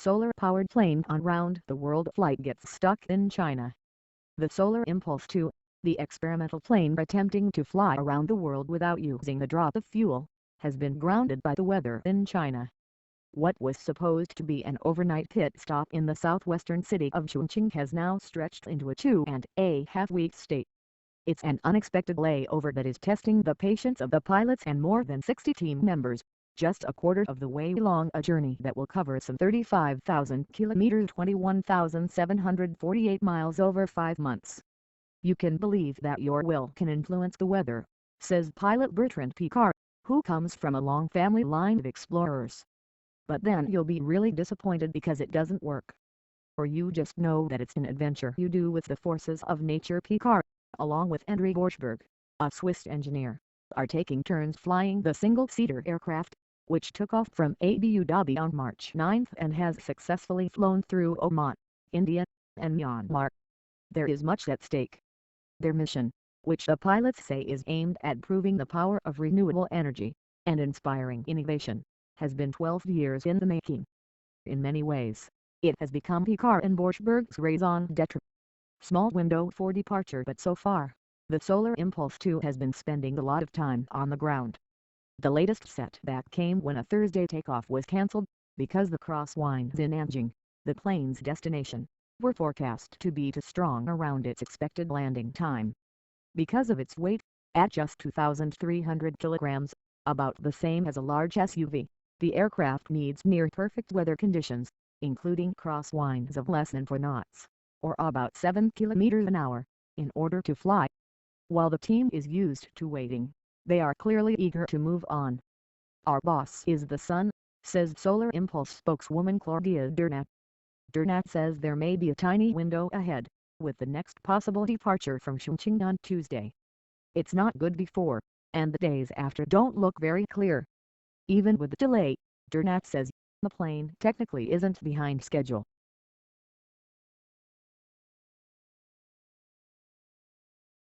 solar-powered plane on round-the-world flight gets stuck in China. The Solar Impulse 2, the experimental plane attempting to fly around the world without using a drop of fuel, has been grounded by the weather in China. What was supposed to be an overnight pit stop in the southwestern city of Chongqing has now stretched into a 2.5-week stay. It's an unexpected layover that is testing the patience of the pilots and more than 60 team members, just a quarter of the way along a journey that will cover some 35,000 kilometers, 21,748 miles over 5 months. You can believe that your will can influence the weather, says pilot Bertrand Picard, who comes from a long family line of explorers. But then you'll be really disappointed because it doesn't work. Or you just know that it's an adventure you do with the forces of nature. Picard, along with André Borschberg, a Swiss engineer, are taking turns flying the single-seater aircraft, which took off from Abu Dhabi on March 9 and has successfully flown through Oman, India, and Myanmar. There is much at stake. Their mission, which the pilots say is aimed at proving the power of renewable energy and inspiring innovation, has been 12 years in the making. In many ways, it has become Picard and Borschberg's raison d'etre. Small window for departure, but so far, the Solar Impulse 2 has been spending a lot of time on the ground. The latest setback came when a Thursday takeoff was cancelled, because the crosswinds in Nanjing, the plane's destination, were forecast to be too strong around its expected landing time. Because of its weight, at just 2,300 kilograms, about the same as a large SUV, the aircraft needs near-perfect weather conditions, including crosswinds of less than 4 knots, or about 7 kilometers an hour, in order to fly. While the team is used to waiting, they are clearly eager to move on. Our boss is the sun, says Solar Impulse spokeswoman Claudia Dernat. Dernat says there may be a tiny window ahead, with the next possible departure from Chongqing on Tuesday. It's not good before, and the days after don't look very clear. Even with the delay, Dernat says, the plane technically isn't behind schedule,